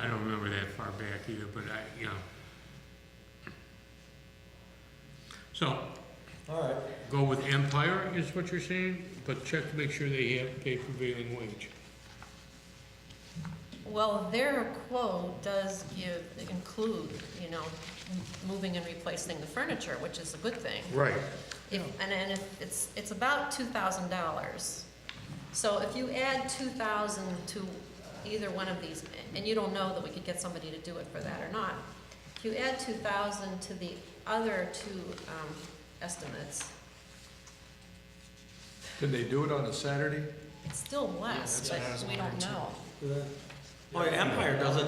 I don't remember that far back either, but you know. So, All right. go with Empire is what you're saying, but check to make sure they have paid prevailing wage. Well, their quote does include, moving and replacing the furniture, which is a good thing. Right. And it's about $2,000. So if you add 2,000 to either one of these, and you don't know that we could get somebody to do it for that or not, if you add 2,000 to the other two estimates, Can they do it on a Saturday? it's still less, Yeah, but that's we don't know. Oh, yeah, Empire does it.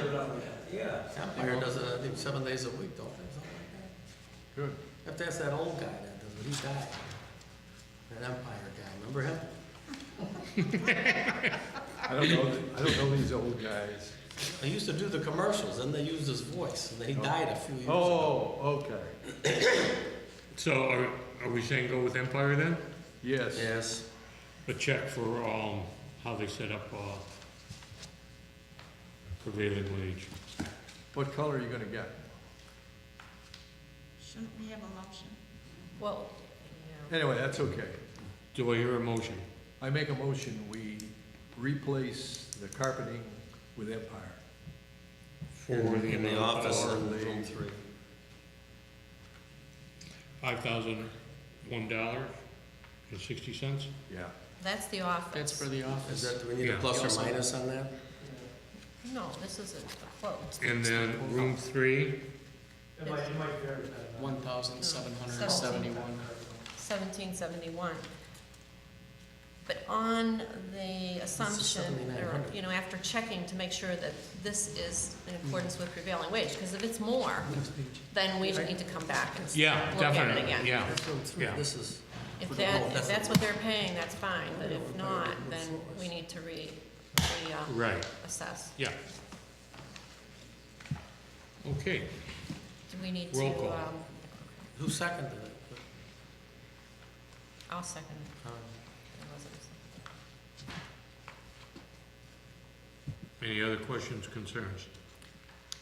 Yeah, Empire does it, I think, 7 days a week, don't they, something like that? Good. You have to ask that old guy that does it, he died. That Empire guy, remember him? I don't know these old guys. They used to do the commercials, then they used his voice, and then he died a few years ago. Oh, okay. So are we saying go with Empire then? Yes. Yes. But check for how they set up prevailing wage. What color are you gonna get? Shouldn't we have a motion? Well, yeah. Anyway, that's okay. Do I hear a motion? I make a motion, we replace the carpeting with Empire. For the In the amount office of in room 3. $5,001.60? Yeah. That's the office. That's for the Is office. that, do we need a Yeah. plus or minus on that? No, this isn't a quote. And then room 3, It might vary depending on. 1,771. 1771. But on the assumption, or, 7,900. after checking to make sure that this is in accordance with prevailing wage, because if it's more, then we need to come back and yeah, look at it definitely, again. yeah. That's room 3, Yeah. this is. If for the whole- if that's what they're paying, that's fine, but if not, then we need to Right, assess. yeah. Okay, Do we need to, Roll call. Who seconded it? I'll second it. Um, It wasn't- any other questions, concerns?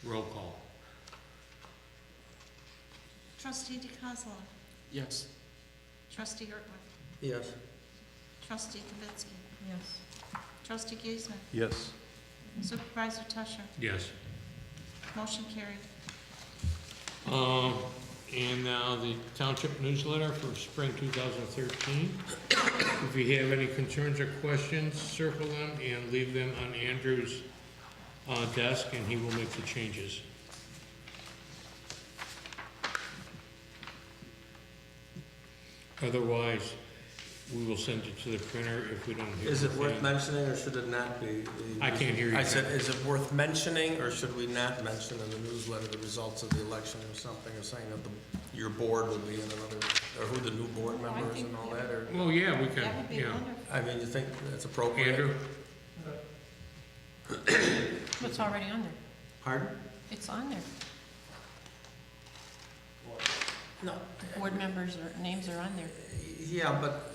Roll call. Trustee DeCosmo, Yes. trustee Ertler, Yes. trustee Kavitsky, Yes. trustee Giesman, Yes. supervisor Tusher, Yes. motion carried. And now the township newsletter for spring 2013. If you have any concerns or questions, circle them and leave them on Andrew's desk, and he will make the changes. Otherwise, we will send it to the printer if we don't hear Is it worth anything. mentioning, or should it not be? I can't hear you. I said, is it worth mentioning, or should we not mention in the newsletter the results of the election or something, or saying that your board will be in another, or who the new board Oh, I members think and all we- that, or? Well, yeah, we can, That would be yeah. wonderful. I mean, you think that's appropriate? Andrew? It's already on there. Pardon? It's on there. No. Board members' names are on there. Yeah, but,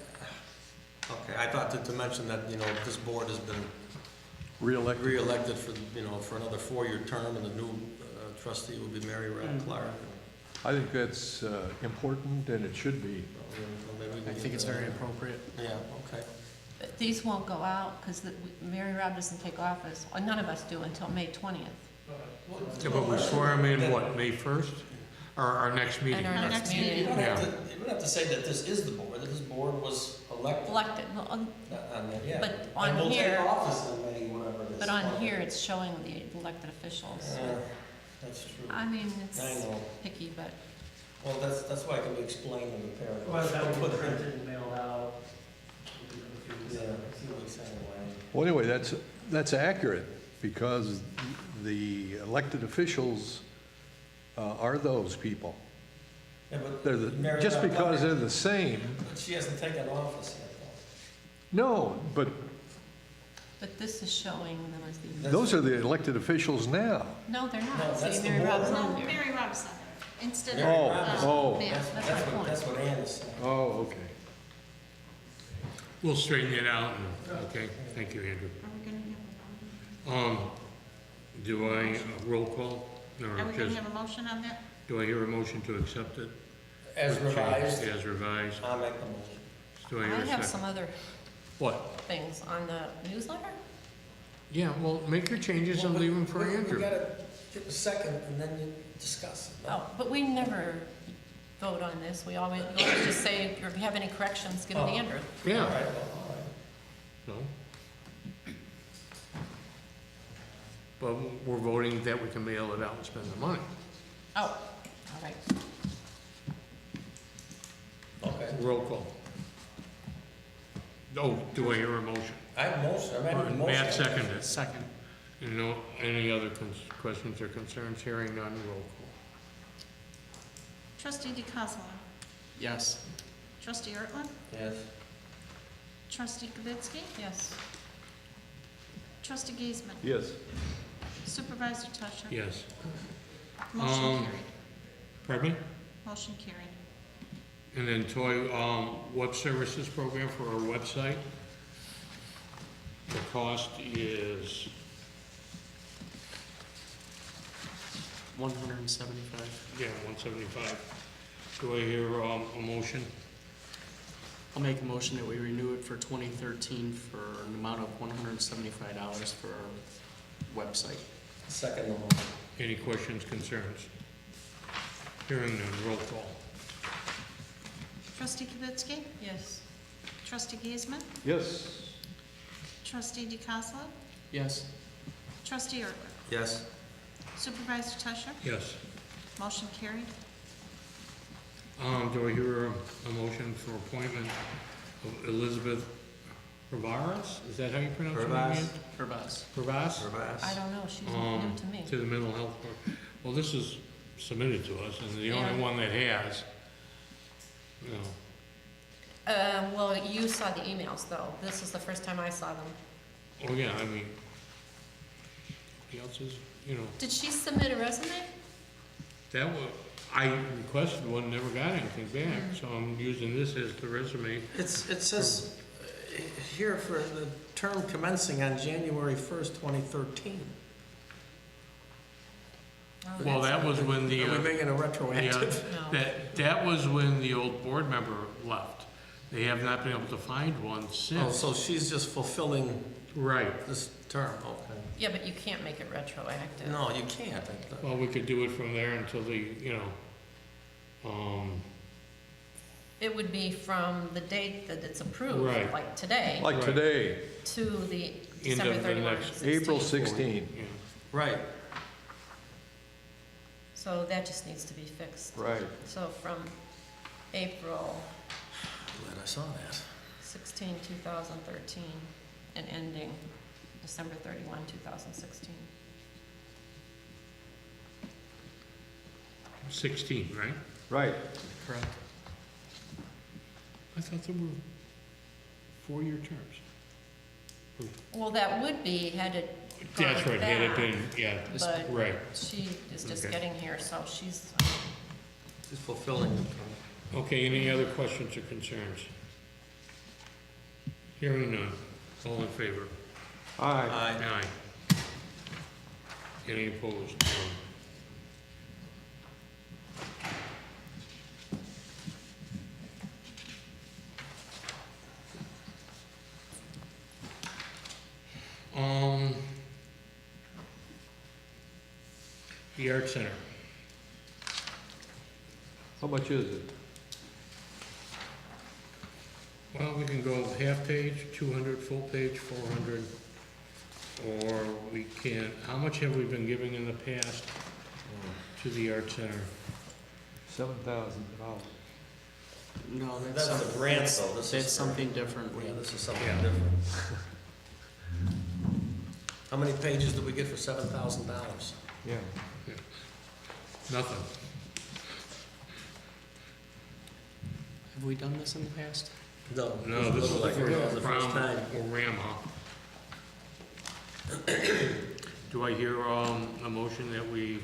okay, I thought to mention that, this board has been Re-elected. re-elected for, for another 4-year term, and the new trustee will be Mary Rad Clark. I think that's important, and it should be. I think it's very appropriate. Yeah, okay. But these won't go out because Mary Rob doesn't take office, or none of us do until May 20th. Yeah, but we swear him in, what, May 1st? Or our next meeting? And our next meeting. You don't Yeah. have to say that this is the board, that this board was elected. Elected, well, Yeah. But And on we'll take here- office in May, whatever it is. but on here, it's showing the elected officials. That's true. I mean, I it's know. picky, but Well, that's why it can be explained in the paragraph. Well, that Put would be it in. printed and mailed out. Yeah, I see what you're saying, Wayne. Well, anyway, that's accurate, because the elected officials are those people. Yeah, but They're Mary just Beth because Tucker- they're the same, But she hasn't taken office yet, though. no, but this is showing them as the, those are the elected officials now. no, they're No, not. that's See, the Mary board. Rob's No, on there. Mary Robson, instead Mary of, Robinson. Oh. Yeah, that's That's the point. what Ann is saying. Oh, okay. We'll straighten it out, and, okay, thank you, Andrew. are we gonna have a vote? Do I, roll call? Or Are we gonna just, have a motion on that? do I hear a motion to accept it? As With change- revised, As revised. I'll make the motion. Do I I hear a have second? some other What? things on the newsletter. Yeah, well, make your changes and leave them for We Andrew. gotta get a second and then you discuss it. Oh, but we never vote on this. We always just say, if you have any corrections, give them to Oh. Andrew. Yeah. All right, well, all right. No. But we're voting that we can mail it out and spend the money. Oh, all right. Okay. Roll call. Oh, do I hear a motion? I have a motion, I made a motion. Matt seconded. Second. You know, any other questions or concerns? Hearing none, roll call. Trustee DeCosmo, Yes. trustee Ertler, Yes. trustee Kibitsky, Yes. trustee Giesman, Yes. supervisor Tusher. Yes. Motion carried. Pardon me? Motion carried. And then Toy, web services program for our website. The cost is, 175. yeah, 175. Do I hear, a motion? I'll make a motion that we renew it for 2013 for an amount of $175 for our website. Second the motion. Any questions, concerns? Hearing none, roll call. Trustee Kibitsky, Yes. trustee Giesman, Yes. trustee DeCosmo, Yes. trustee Ertler, Yes. supervisor Tusher. Yes. Motion carried. Do I hear a motion for appointment of Elizabeth Rivas? Is that how you pronounce her name? Urbas. Rivas? I don't know, she's new to me. To the mental health board. Well, this is submitted to us, and the only Yeah. one that has, you know. Well, you saw the emails, though. This is the first time I saw them. Oh, yeah, I mean, the else is, you know, Did she submit a resume? that was, I requested one, never got anything back, so I'm using this as the resume. It says here for the term commencing on January 1st, 2013. Oh, Well, that's- that was when the, Are we making a retroactive? No. that was when the old board member left. They have not been able to find one Oh, since. so she's just fulfilling Right. this term, okay. Yeah, but you can't make it retroactive. No, you can't. Well, we could do it from there until the, you know, It would be from the date that it's approved, Right. like today, Like today, to the End December of the 31, next- 16. April 16. yeah. Right. So that just needs to be fixed. Right. So from April Glad I saw that. 16, 2013, and ending December 31, 2016. 16, right? Right. Correct. I thought there were 4-year terms. Well, that would be, had it That's gone right, had it back, been, yeah, but right. she is just Okay. getting here, so she's, She's fulfilling the term. Okay, any other questions or concerns? Hearing none, all in favor? Aye. Aye. Aye. Any opposed? No. The Art Center. How much is it? Well, we can go half page, 200, full page, 400, or we can, how much have we been giving in the past to the Art Center? $7,000. No, That's that's, the grant, though. This that's is something different. Yeah, this is something Yeah. different. How many pages did we get for $7,000? Yeah. Nothing. Have we done this in the past? No. No, this is like the first from time. Orama. Do I hear a motion that we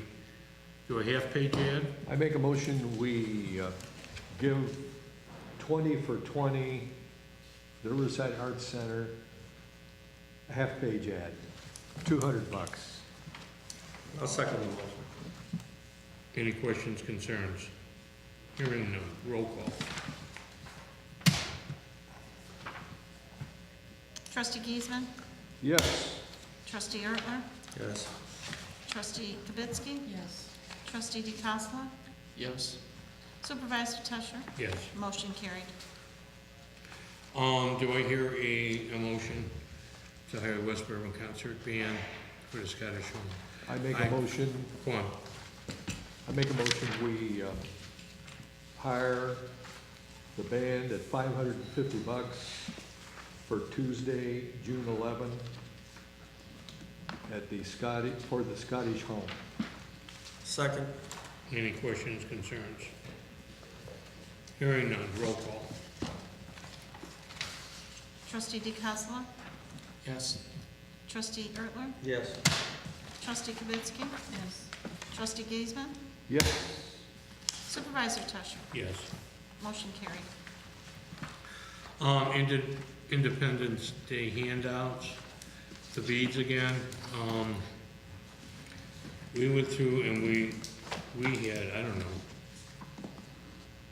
do a half-page ad? I make a motion, we give 20 for 20, the Riverside Arts Center, a half-page ad, $200. I'll second the motion. Any questions, concerns? Hearing none, roll call. Trustee Giesman? Yes. Trustee Ertler? Yes. Trustee Kibitsky? Yes. Trustee DeCossola? Yes. Supervisor Tusher? Yes. Motion carried. Do I hear a motion to hire West Bourbon Concert Band for the Scottish Home? I make a motion, Go on. we hire the band at $550 for Tuesday, June 11, at the Scottish Home. Second. Any questions, concerns? Hearing none, roll call. Trustee DeCossola? Yes. Trustee Ertler? Yes. Trustee Kibitsky? Yes. Trustee Giesman? Yes. Supervisor Tusher? Yes. Motion carried. Independence Day handouts, the beads again. We went through and we had, I don't know,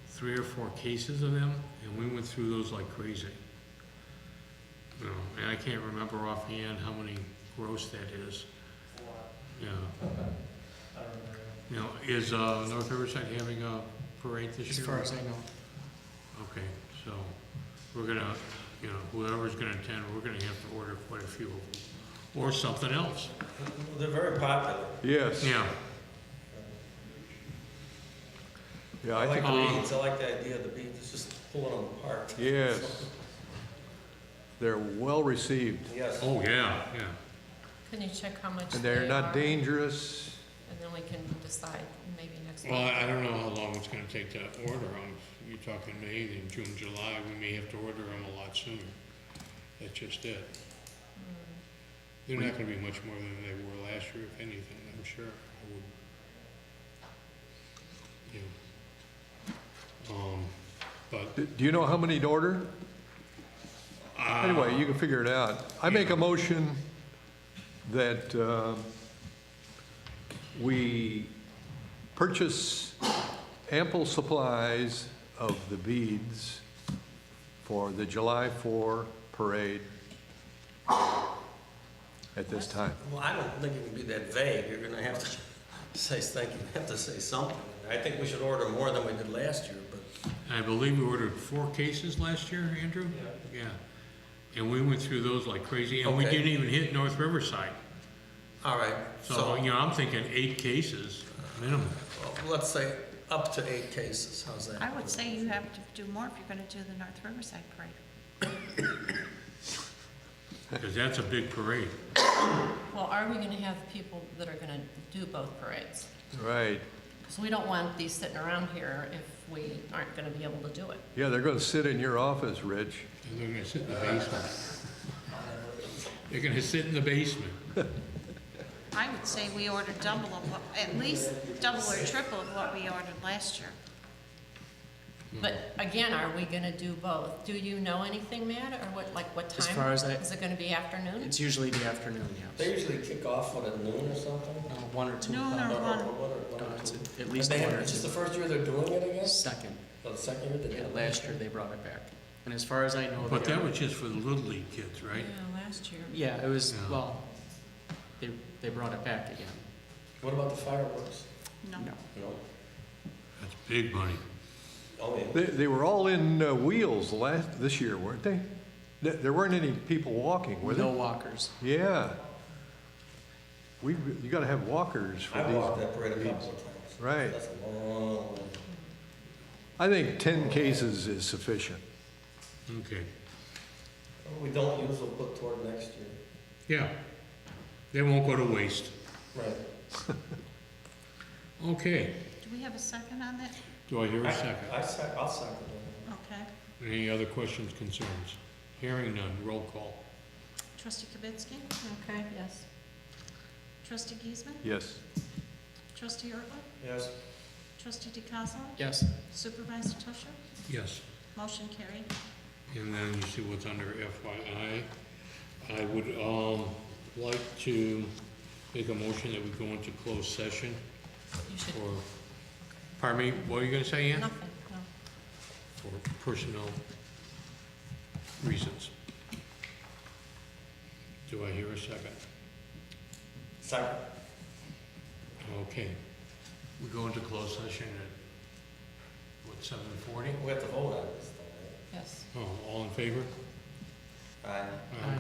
3 or 4 cases of them, and we went through those like crazy. You know, and I can't remember offhand how many gross that is. Yeah. You know, is North Riverside having a parade this year? As far as I know. Okay, so we're gonna, you know, whoever's gonna attend, we're gonna have to order quite a few of them, or something else. They're very popular. Yes. Yeah. Yeah, I I like think, the beads, I like the idea of the beads, it's just pulling them apart. yes. They're well received, Yes. Oh, yeah, yeah. Can you check how much and they they're not are? dangerous. And then we can decide maybe next Well, month. I don't know how long it's gonna take to order them. You're talking May, then June, July, we may have to order them a lot sooner. That's just it. They're not gonna be much more than they were last year, if anything, I'm sure. I would, yeah. But, Do you know how many to order? Anyway, you can figure it out. I make a motion that we purchase ample supplies of the beads for the July 4 parade at this time. Well, I don't think it can be that vague. You're gonna have to say, something. I think we should order more than we did last year, but I believe we ordered 4 cases last year, Andrew? Yeah. And we went through those like crazy, and we Okay. didn't even hit North Riverside. all right. So, you know, I'm thinking 8 cases minimum. Well, let's say up to 8 cases. How's that? I would say you have to do more if you're gonna do the North Riverside Parade. Because that's a big parade. Well, are we gonna have people that are gonna do both parades? Right. So we don't want these sitting around here if we aren't gonna be able to do it. Yeah, they're gonna sit in your office, Rich. And they're gonna sit in the basement. They're gonna sit in the basement. I would say we ordered double of what, at least double or triple of what we ordered last year. But again, are we gonna do both? Do you know anything, Matt, or what time? As far as Is it gonna be afternoon? It's usually the afternoon, yes. They usually kick off at noon or something? 1 or 2 Noon o'clock. or one. No, it's at least But 1 or It's just 2. the first year they're doing it, I guess? Second. Oh, the second year they did Yeah, it? last year they brought it back. And as far as I know, But they that are- was just for the Little League kids, right? Yeah, last year. Yeah, it was, Yeah. well, they brought it back again. What about the fireworks? No. No. No? That's big money. Oh, yeah. They were all in wheels this year, weren't they? There weren't any people walking, were No there? walkers. Yeah. You gotta have walkers for I walked these. that parade a couple of times. Right. That's a long way. I think 10 cases is sufficient. Okay. What we don't use, we'll put toward next year. Yeah. They won't go to waste. Right. Okay. Do we have a second on that? Do I hear a second? I'll second that. Okay. Any other questions, concerns? Hearing none, roll call. Trustee Kibitsky? Okay, yes. Trustee Giesman? Yes. Trustee Ertler? Yes. Trustee DeCossola? Yes. Supervisor Tusher? Yes. Motion carried. And then you see what's under FYI. I would like to Make a motion that we go into closed session You should, for, pardon me, what were you gonna say, Ann? nothing, no. For personnel reasons. Do I hear a second? Second. Okay. We go into closed session at, what, 7:40? We have to vote on this, though, Yes. Oh, all in favor? right? Aye.